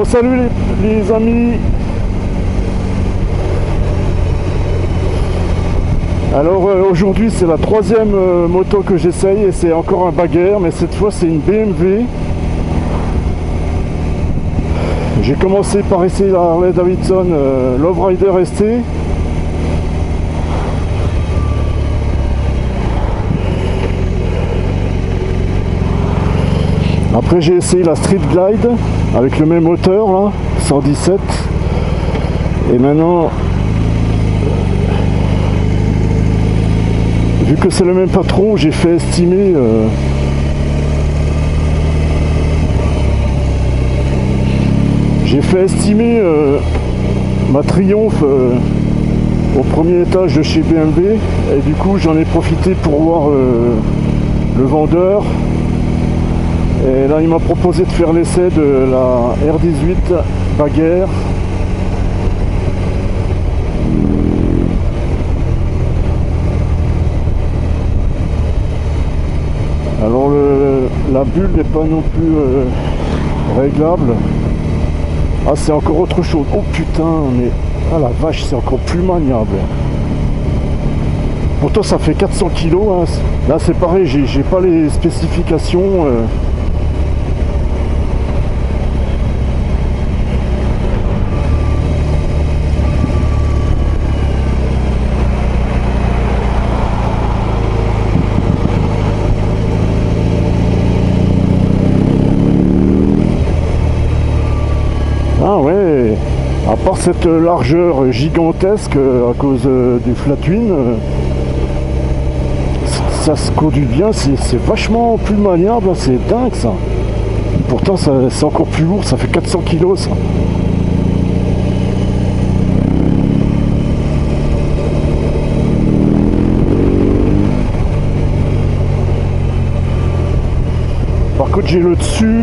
salut les amis. Alors aujourd'hui c'est la troisième moto que j'essaye et c'est encore un bagarre, mais cette fois c'est une BMW. J'ai commencé par essayer la Harley Davidson Love Rider ST. Après j'ai essayé la Street Glide avec le même moteur là, 117. Et maintenant, vu que c'est le même patron, j'ai fait estimer ma Triumph au premier étage de chez BMW, et du coup j'en ai profité pour voir le vendeur. Et là il m'a proposé de faire l'essai de la R18 Baguère. Alors la bulle n'est pas non plus réglable. Ah, c'est encore autre chose. Oh putain, mais ah la vache, c'est encore plus maniable. Pourtant ça fait 400 kg hein. Là c'est pareil, j'ai pas les spécifications. Ah ouais, à part cette largeur gigantesque à cause du flat-twin, ça se conduit bien, c'est vachement plus maniable, c'est dingue ça. Pourtant c'est encore plus lourd, ça fait 400 kg ça. Par contre j'ai le dessus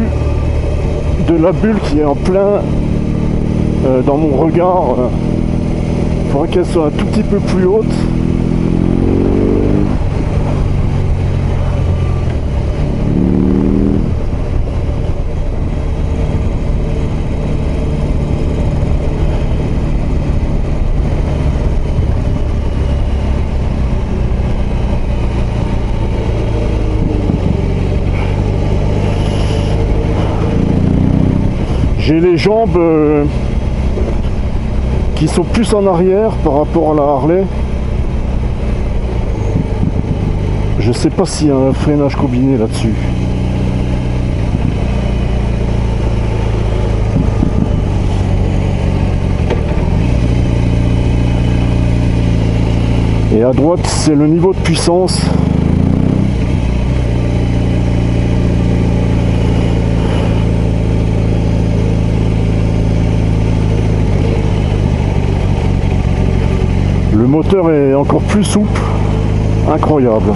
de la bulle qui est en plein dans mon regard. Il faudrait qu'elle soit un tout petit peu plus haute. J'ai les jambes qui sont plus en arrière par rapport à la Harley. Je sais pas s'il y a un freinage combiné là-dessus. Et à droite c'est le niveau de puissance. Le moteur est encore plus souple, incroyable.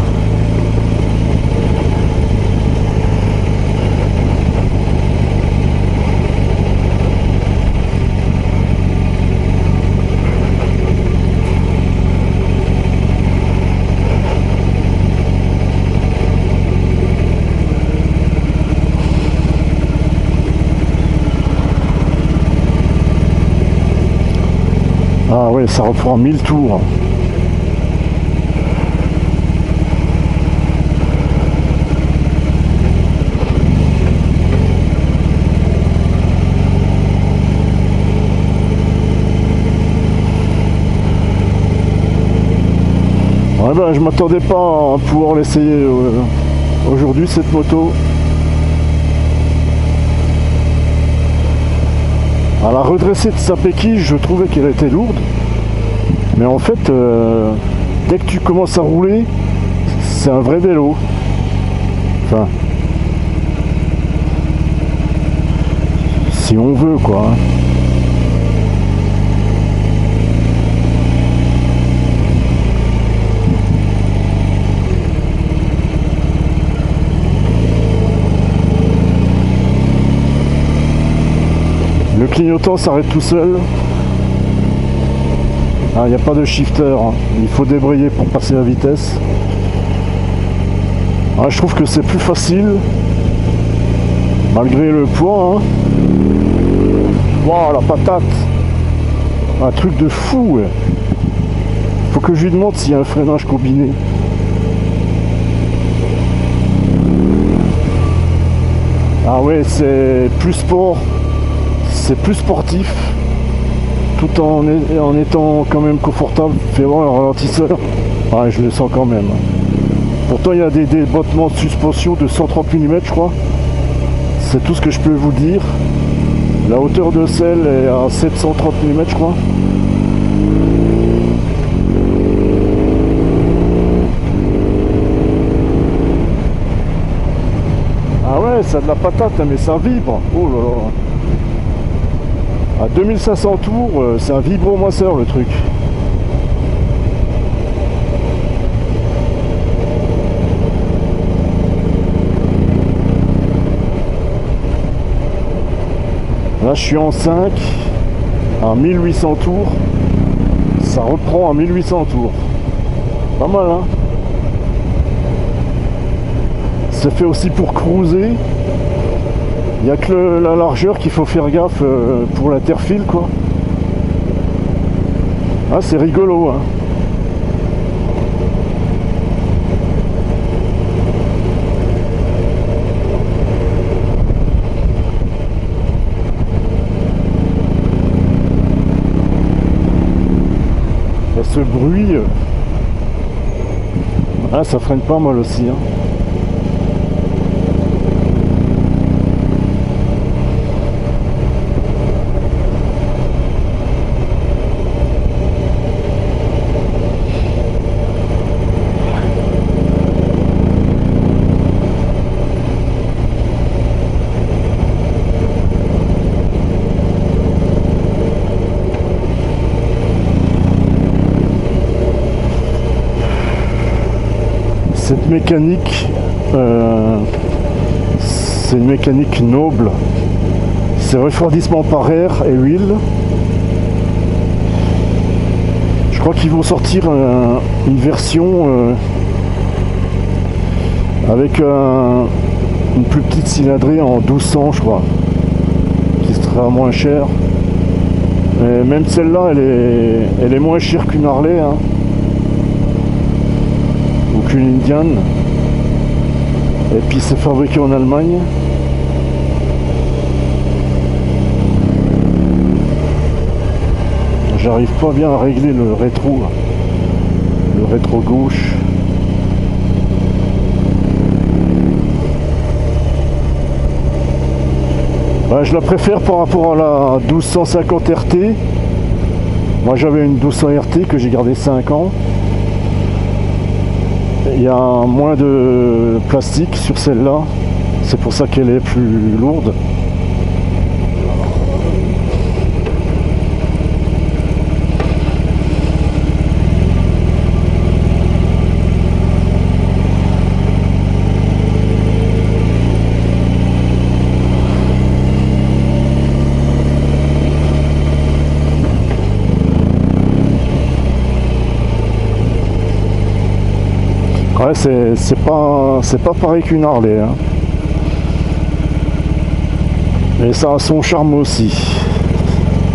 Ah ouais, ça reprend 1000 tours. Ouais ben, je m'attendais pas à pouvoir l'essayer aujourd'hui cette moto. À la redressée de sa béquille, je trouvais qu'elle était lourde. Mais en fait, dès que tu commences à rouler, c'est un vrai vélo. Enfin, si on veut quoi. Le clignotant s'arrête tout seul. Ah, il n'y a pas de shifter, hein. Il faut débrayer pour passer la vitesse. Ah, je trouve que c'est plus facile, malgré le poids. Hein. Waouh, la patate. Un truc de fou, ouais. Faut que je lui demande s'il y a un freinage combiné. Ah ouais, c'est plus sport. C'est plus sportif. Tout en étant quand même confortable. Fais voir le ralentisseur. Ah, je le sens quand même. Pourtant, il y a des débattements de suspension de 130 mm, je crois. C'est tout ce que je peux vous dire. La hauteur de selle est à 730 mm, je crois. Ah ouais, ça a de la patate, mais ça vibre. Oh là là. À 2500 tours, c'est un vibromasseur le truc. Là, je suis en 5 à 1800 tours. Ça reprend à 1800 tours. Pas mal, hein? C'est fait aussi pour cruiser. Il n'y a que la largeur qu'il faut faire gaffe pour l'interfile, quoi. Ah, c'est rigolo, hein? Et ce bruit, ah, ça freine pas mal aussi, hein. Cette mécanique, c'est une mécanique noble. C'est refroidissement par air et huile. Je crois qu'ils vont sortir une version avec une plus petite cylindrée en 1200, je crois, qui sera moins chère. Mais même celle-là, elle est moins chère qu'une Harley, hein. Qu'une Indian, et puis c'est fabriqué en Allemagne. J'arrive pas bien à régler le rétro gauche. Bah, je la préfère par rapport à la 1250 RT. Moi j'avais une 1200 RT que j'ai gardé 5 ans. Il y a moins de plastique sur celle-là, c'est pour ça qu'elle est plus lourde. Ouais, c'est pas pareil qu'une Harley, hein. Mais ça a son charme aussi.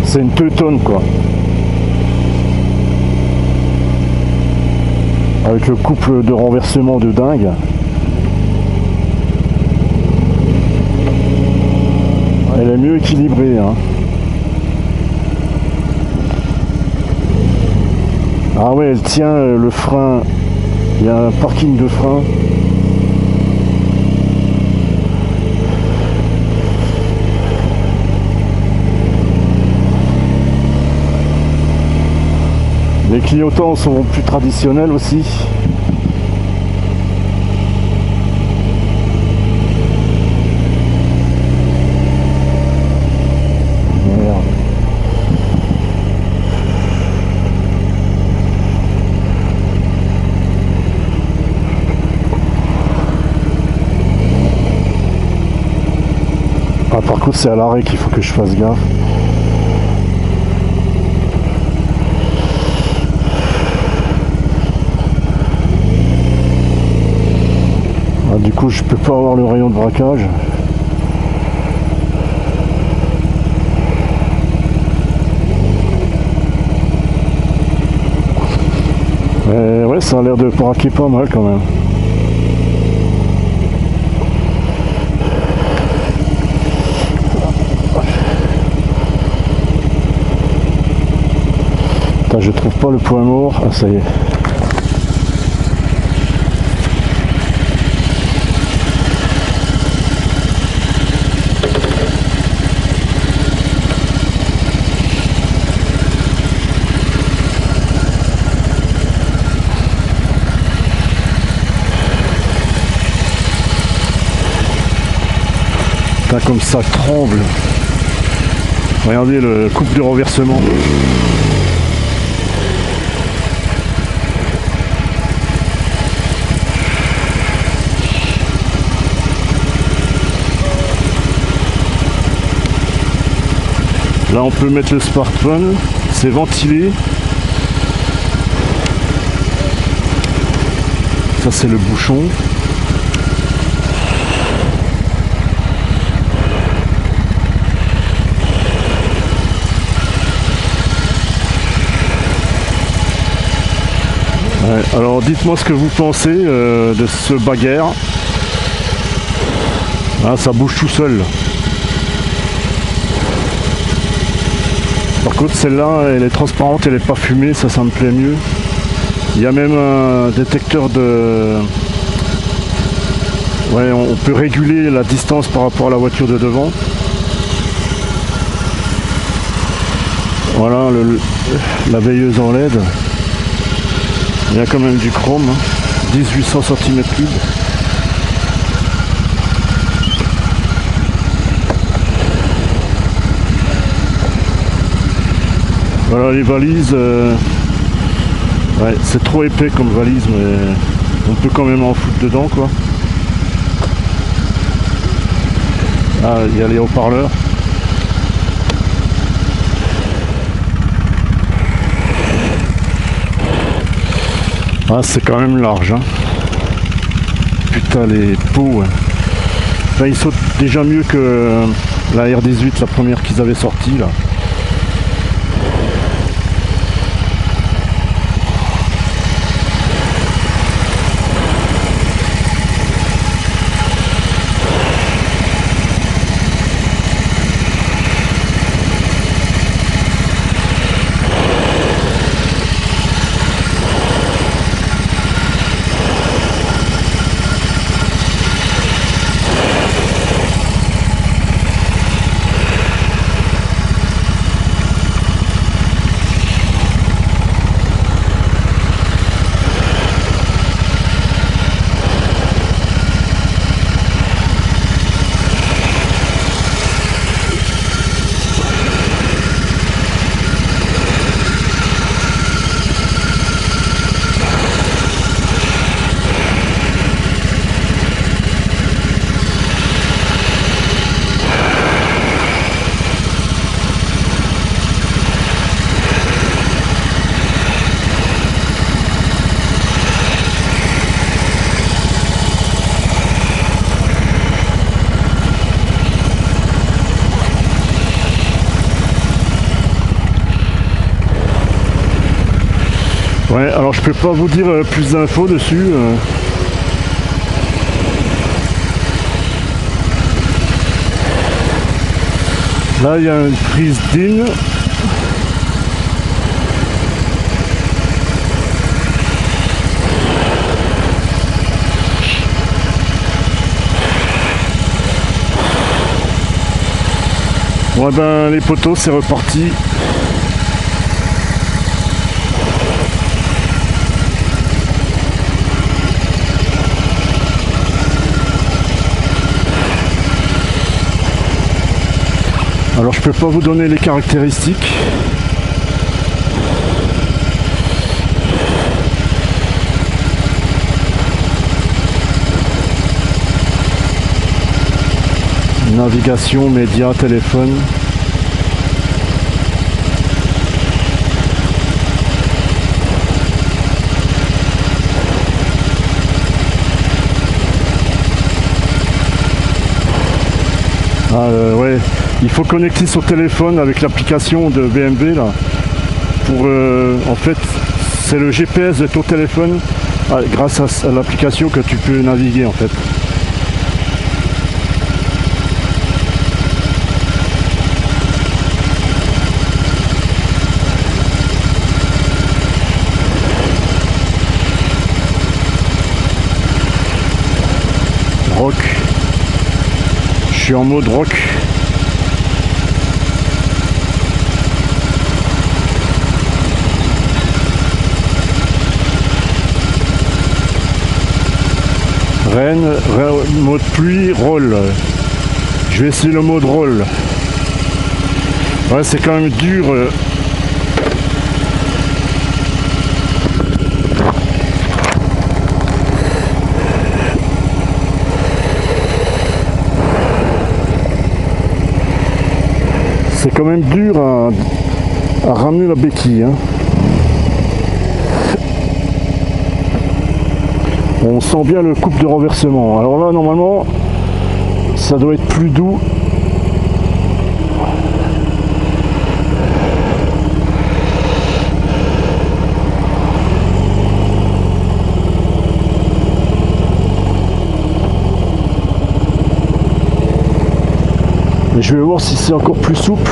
C'est une teutonne, quoi. Avec le couple de renversement de dingue. Elle est mieux équilibrée, hein. Ah ouais, elle tient le frein. Il y a un parking de frein. Les clignotants sont plus traditionnels aussi. Ah, par contre, c'est à l'arrêt qu'il faut que je fasse gaffe. Ah, du coup, je peux pas avoir le rayon de braquage. Ouais, ça a l'air de braquer pas mal quand même. Putain, je trouve pas le point mort. Ah, ça y est. Comme ça tremble. Regardez le couple de renversement. Là on peut mettre le smartphone, c'est ventilé. Ça c'est le bouchon. Ouais, alors dites-moi ce que vous pensez de ce bagarre. Ah, ça bouge tout seul. Par contre celle-là elle est transparente, elle n'est pas fumée, ça me plaît mieux. Il y a même un détecteur de... Ouais, on peut réguler la distance par rapport à la voiture de devant. Voilà la veilleuse en LED. Il y a quand même du chrome, hein. 1800 cm3. Voilà les valises. Ouais, c'est trop épais comme valise, mais on peut quand même en foutre dedans, quoi. Ah, il y a les haut-parleurs. Ah, c'est quand même large, hein. Putain, les pots, hein. Enfin, ils sautent déjà mieux que la R18, la première qu'ils avaient sortie, là. Ouais, alors je peux pas vous dire plus d'infos dessus. Là, il y a une prise d'in. Bon, ben, les poteaux, c'est reparti. Alors je peux pas vous donner les caractéristiques. Navigation, médias, téléphone. Ouais, il faut connecter son téléphone avec l'application de BMW là pour en fait c'est le GPS de ton téléphone grâce à l'application que tu peux naviguer en fait. Rock. Je suis en mode rock. Rennes, mode pluie, roll. Je vais essayer le mode roll. Ouais, c'est quand même dur. C'est quand même dur à ramener la béquille. Hein. On sent bien le couple de renversement. Alors là, normalement, ça doit être plus doux. Mais je vais voir si c'est encore plus souple.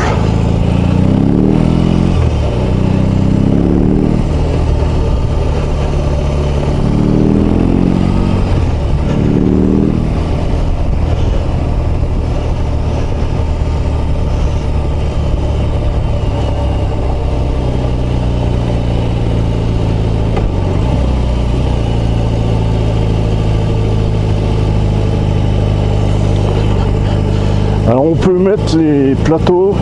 Alors on peut mettre les plateaux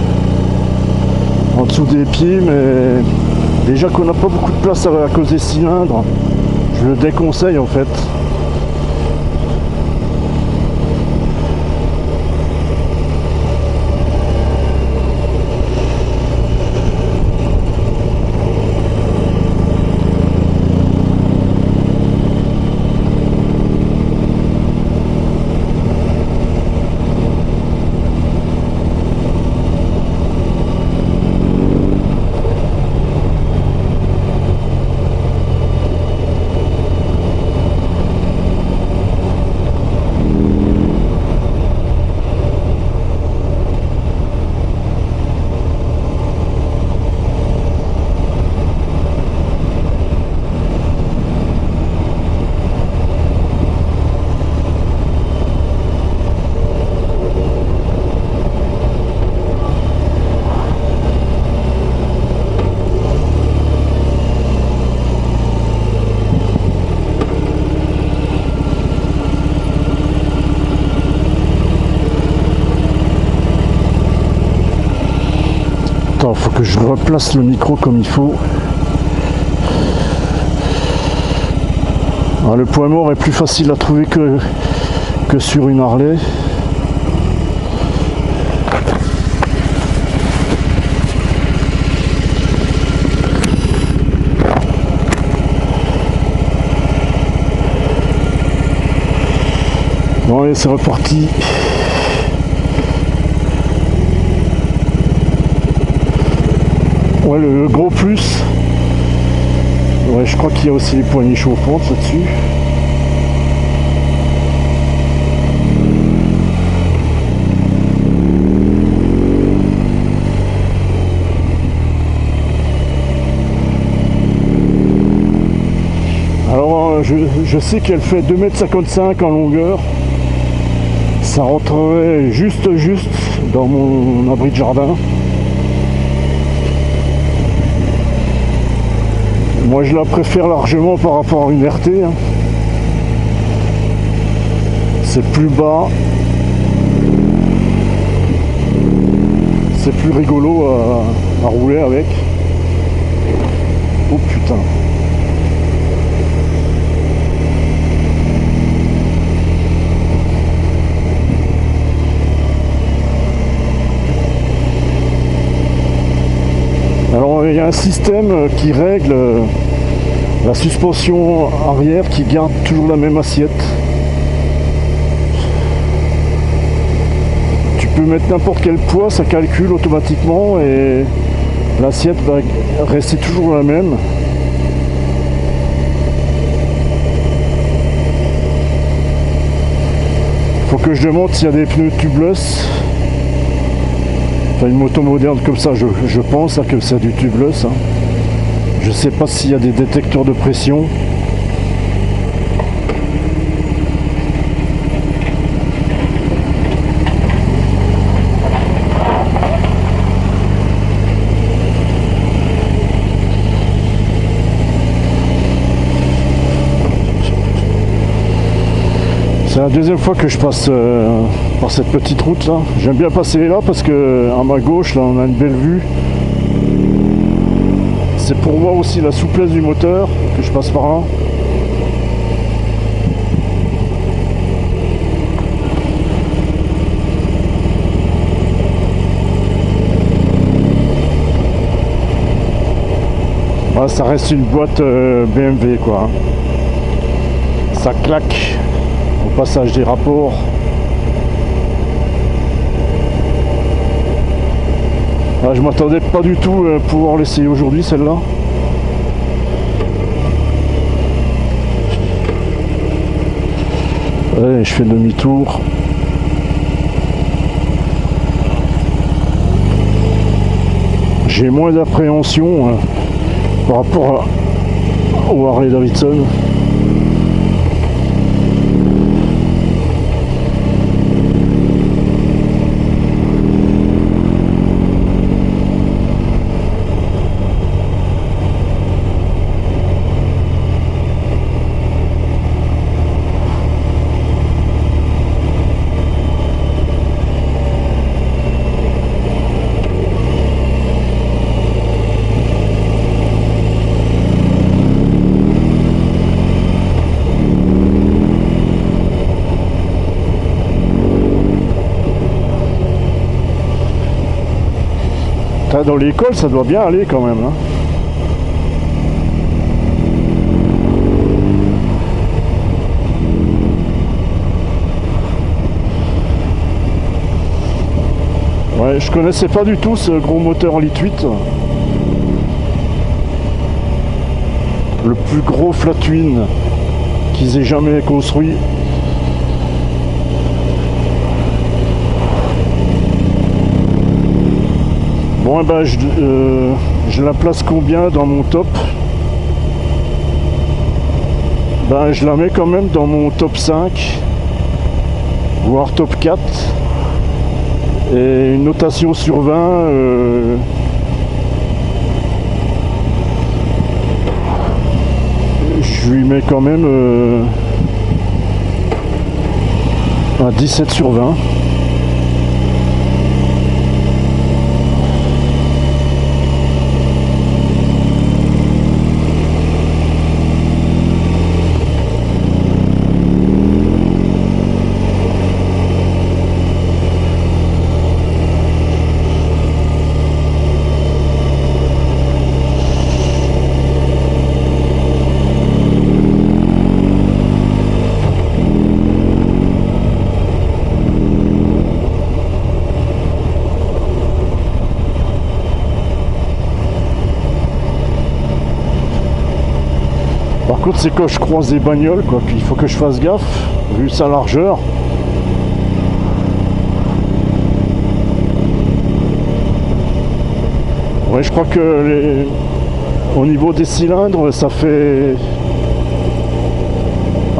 en dessous des pieds, mais déjà qu'on n'a pas beaucoup de place à cause des cylindres, je le déconseille en fait. Attends, faut que je replace le micro comme il faut. Alors, le point mort est plus facile à trouver que sur une Harley. Bon allez, c'est reparti. Ouais, le gros plus. Ouais, je crois qu'il y a aussi les poignées chauffantes là-dessus. Alors, je sais qu'elle fait 2,55 m en longueur. Ça rentrerait juste dans mon abri de jardin. Moi je la préfère largement par rapport à une RT. Hein. C'est plus bas. C'est plus rigolo à rouler avec. Oh putain. Alors il y a un système qui règle la suspension arrière qui garde toujours la même assiette. Tu peux mettre n'importe quel poids, ça calcule automatiquement et l'assiette va rester toujours la même. Faut que je demande s'il y a des pneus tubeless. Enfin, une moto moderne comme ça, je pense que c'est du tubeless. Hein. Je sais pas s'il y a des détecteurs de pression. C'est la deuxième fois que je passe par cette petite route là. J'aime bien passer là parce que à ma gauche là on a une belle vue. C'est pour voir aussi la souplesse du moteur que je passe par là. Ah, ça reste une boîte BMW quoi. Ça claque au passage des rapports. Ah, je m'attendais pas du tout à pouvoir l'essayer aujourd'hui celle-là. Ouais, je fais demi-tour. J'ai moins d'appréhension par rapport au Harley Davidson. Dans l'école, ça doit bien aller quand même. Hein. Ouais, je connaissais pas du tout ce gros moteur Lit 8. Le plus gros flat twin qu'ils aient jamais construit. Bon, ben, je la place combien dans mon top? Ben, je la mets quand même dans mon top 5, voire top 4. Et une notation sur 20, je lui mets quand même un 17 sur 20. Par contre, c'est quand je croise des bagnoles, quoi, puis il faut que je fasse gaffe, vu sa largeur. Ouais, je crois que au niveau des cylindres, ça fait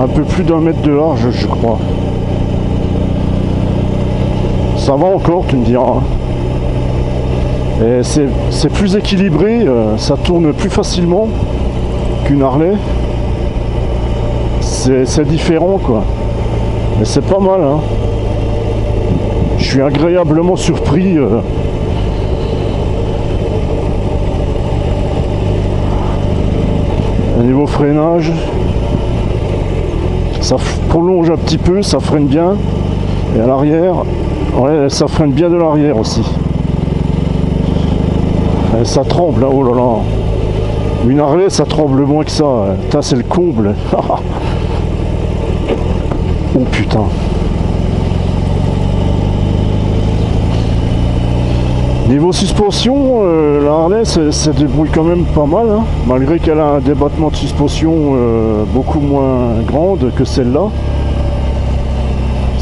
un peu plus d'1 mètre de large, je crois. Ça va encore, tu me diras. Et c'est plus équilibré, ça tourne plus facilement qu'une Harley. C'est différent quoi. Mais c'est pas mal hein. Je suis agréablement surpris. Au niveau freinage, ça prolonge un petit peu, ça freine bien. Et à l'arrière, ouais, ça freine bien de l'arrière aussi. Et ça tremble, hein, oh là là. Une Harley, ça tremble moins que ça. Putain, c'est le comble. Oh putain. Niveau suspension, la Harley se débrouille quand même pas mal, hein, malgré qu'elle a un débattement de suspension beaucoup moins grande que celle-là.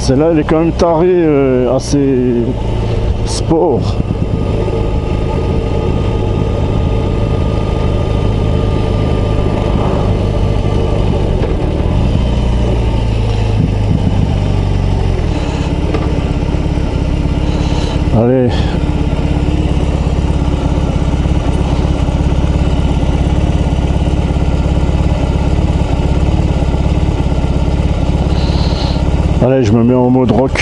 Celle-là, elle est quand même tarée à ses sports. Allez. Allez, je me mets en mode rock.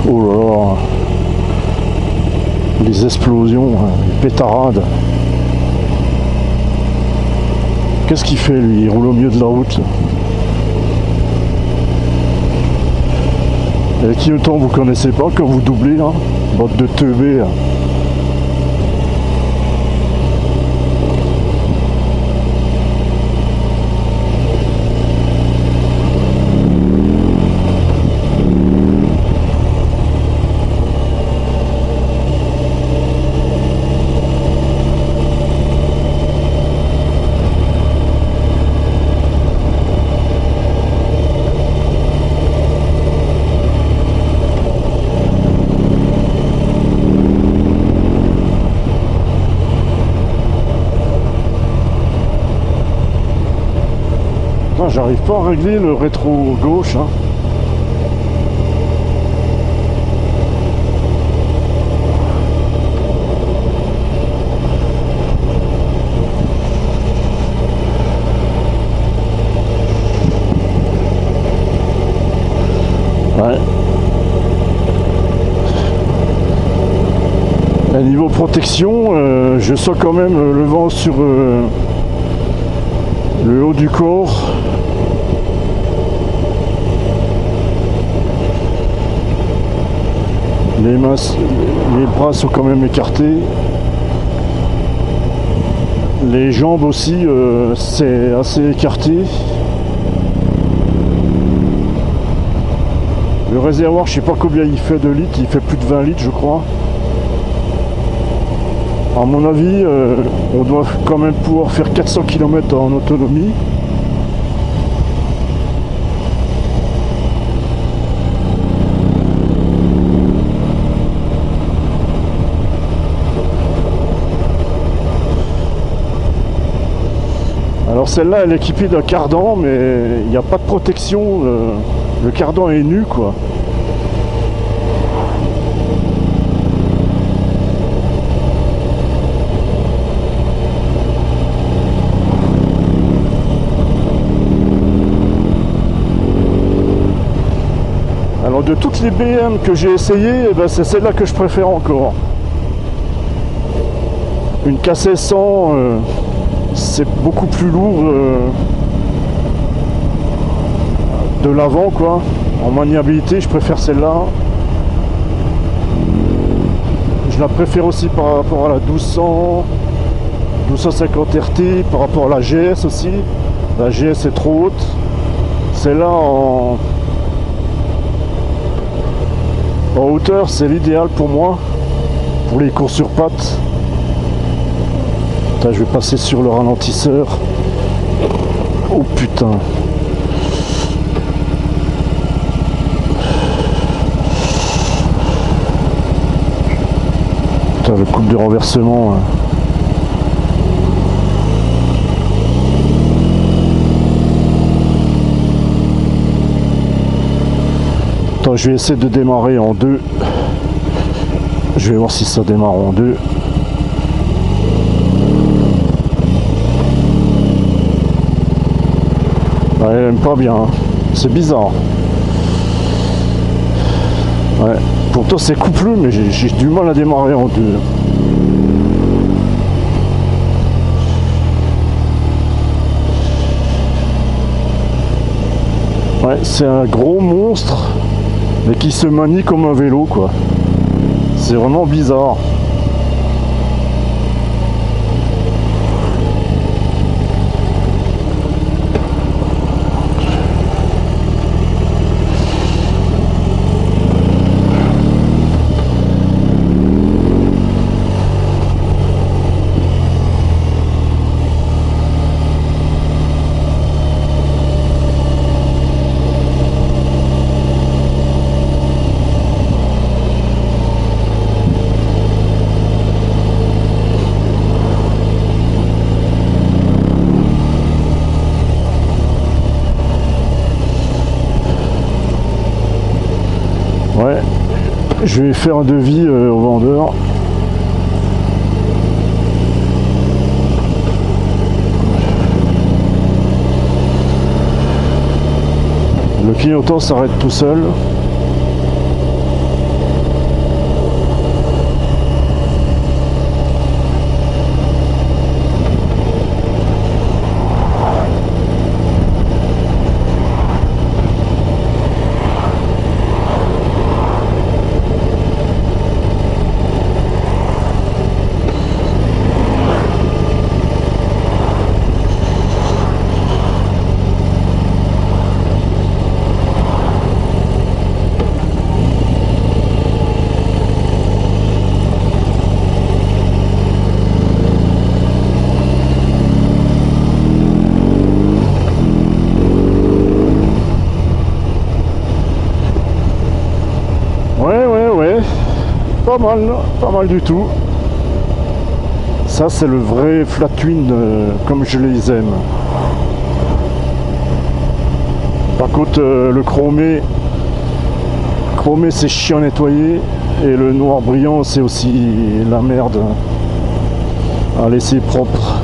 Oh là là. Les explosions, les pétarades. Qu'est-ce qu'il fait lui? Il roule au milieu de la route. Et qui autant vous connaissez pas quand vous doublez là, bande de teubés là. J'arrive pas à régler le rétro gauche. Hein. Ouais. Et niveau protection, je sens quand même le vent sur le haut du corps. Les bras sont quand même écartés. Les jambes aussi, c'est assez écarté. Le réservoir, je sais pas combien il fait de litres, il fait plus de 20 litres je crois. À mon avis, on doit quand même pouvoir faire 400 km en autonomie. Alors celle-là, elle est équipée d'un cardan, mais il n'y a pas de protection. Le cardan est nu, quoi. Alors de toutes les BM que j'ai essayées, eh ben, c'est celle-là que je préfère encore. Une K1600, c'est beaucoup plus lourd de l'avant, quoi. En maniabilité, je préfère celle-là. Je la préfère aussi par rapport à la 1200, 1250 RT, par rapport à la GS aussi. La GS est trop haute. Celle-là en hauteur, c'est l'idéal pour moi, pour les courses sur pattes. Putain, je vais passer sur le ralentisseur. Oh putain. Putain, le coup de renversement. Hein. Attends, je vais essayer de démarrer en deux. Je vais voir si ça démarre en deux. Ouais, elle aime pas bien. Hein. C'est bizarre. Ouais. Pourtant c'est coupleux, mais j'ai du mal à démarrer en deux. Ouais, c'est un gros monstre, mais qui se manie comme un vélo, quoi. C'est vraiment bizarre. Je vais faire un devis au vendeur. Le clignotant s'arrête tout seul. Ouais, pas mal du tout. Ça c'est le vrai flat twin comme je les aime. Par contre le chromé c'est chiant à nettoyer et le noir brillant c'est aussi la merde à laisser propre.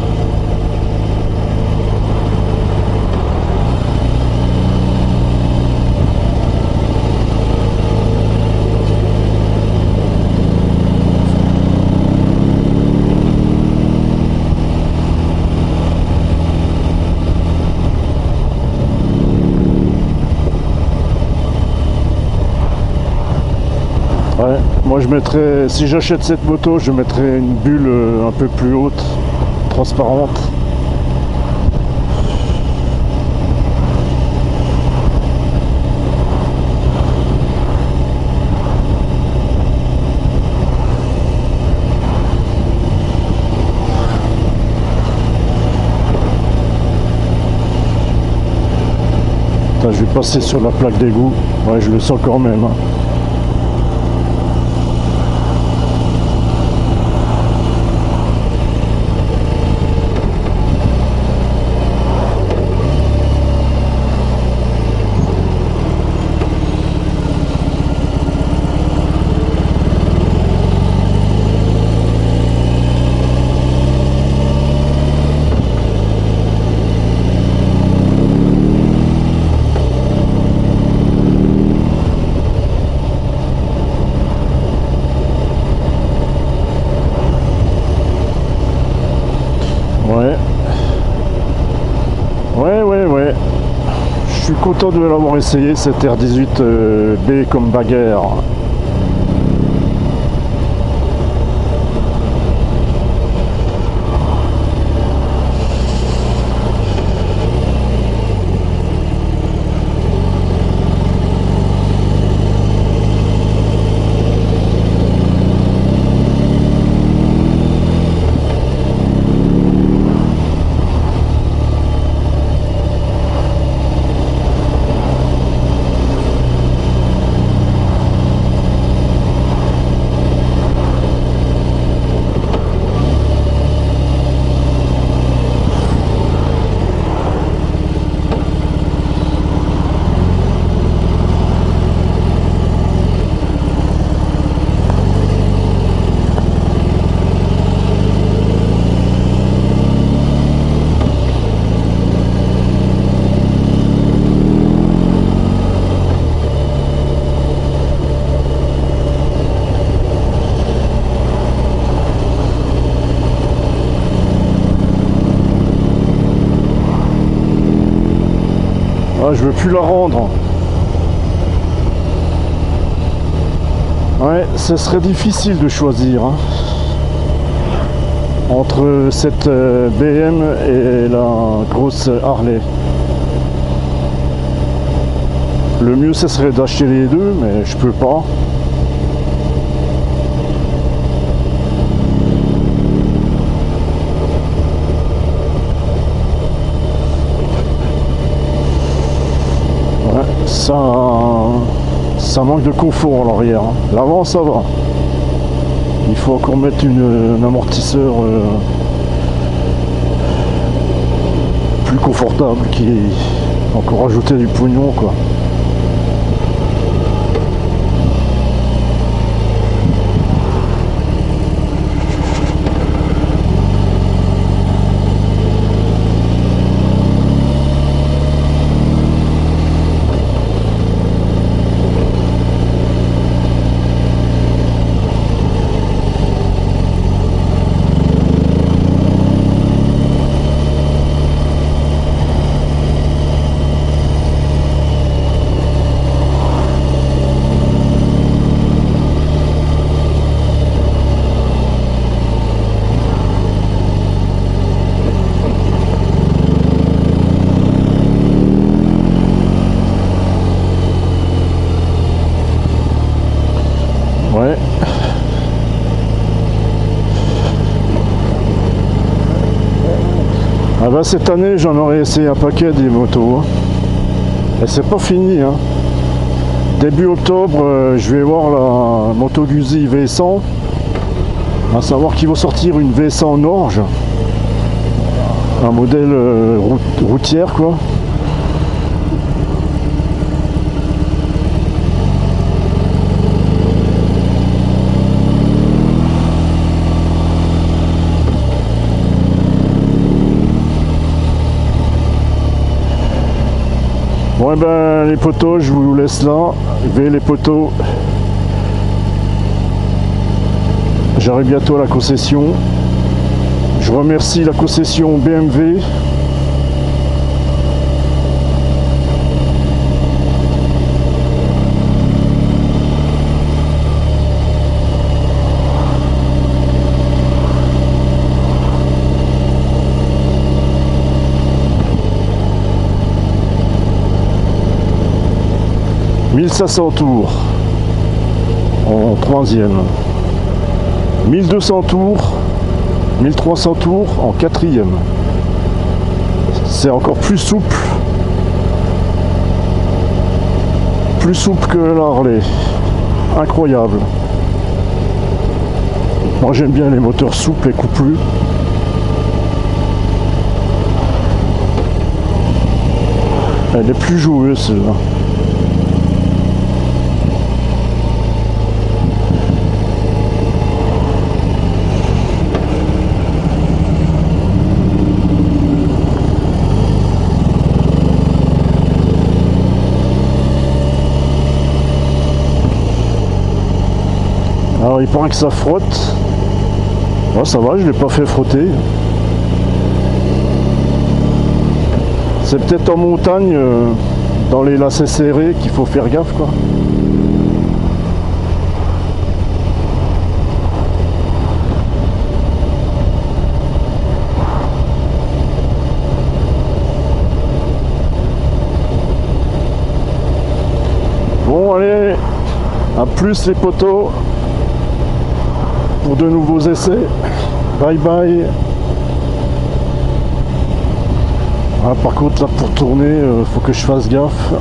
Ouais, moi je mettrais, si j'achète cette moto, je mettrais une bulle un peu plus haute, transparente. Putain, je vais passer sur la plaque d'égout. Ouais, je le sens quand même. Hein. Ouais. Je suis content de l'avoir essayé, cette R18 B comme bagarre. Ah, je veux plus la rendre. Ouais, ce serait difficile de choisir hein, entre cette BM et la grosse Harley. Le mieux ce serait d'acheter les deux, mais je peux pas. Ça manque de confort à l'arrière. L'avant ça va. Il faut encore mettre un amortisseur plus confortable qui est encore ajouter du pognon quoi. ben, cette année j'en aurais essayé un paquet des motos. Et c'est pas fini. Hein. Début octobre, je vais voir la Moto Guzzi V100. À savoir qu'ils vont sortir une V100 Norge. Un modèle routière quoi. Bon, ben les potos, je vous laisse là. Les potos. J'arrive bientôt à la concession. Je remercie la concession BMW. « 1500 tours en troisième, 1200 tours, 1300 tours en quatrième. C'est encore plus souple que la Harley. Incroyable. Moi j'aime bien les moteurs souples et couplus. Elle est plus joueuse celle-là. Alors il paraît que ça frotte. Oh, ça va, je ne l'ai pas fait frotter. C'est peut-être en montagne, dans les lacets serrés, qu'il faut faire gaffe quoi. Bon allez, à plus les potos. Pour de nouveaux essais. Bye bye. Ah, par contre là pour tourner, faut que je fasse gaffe.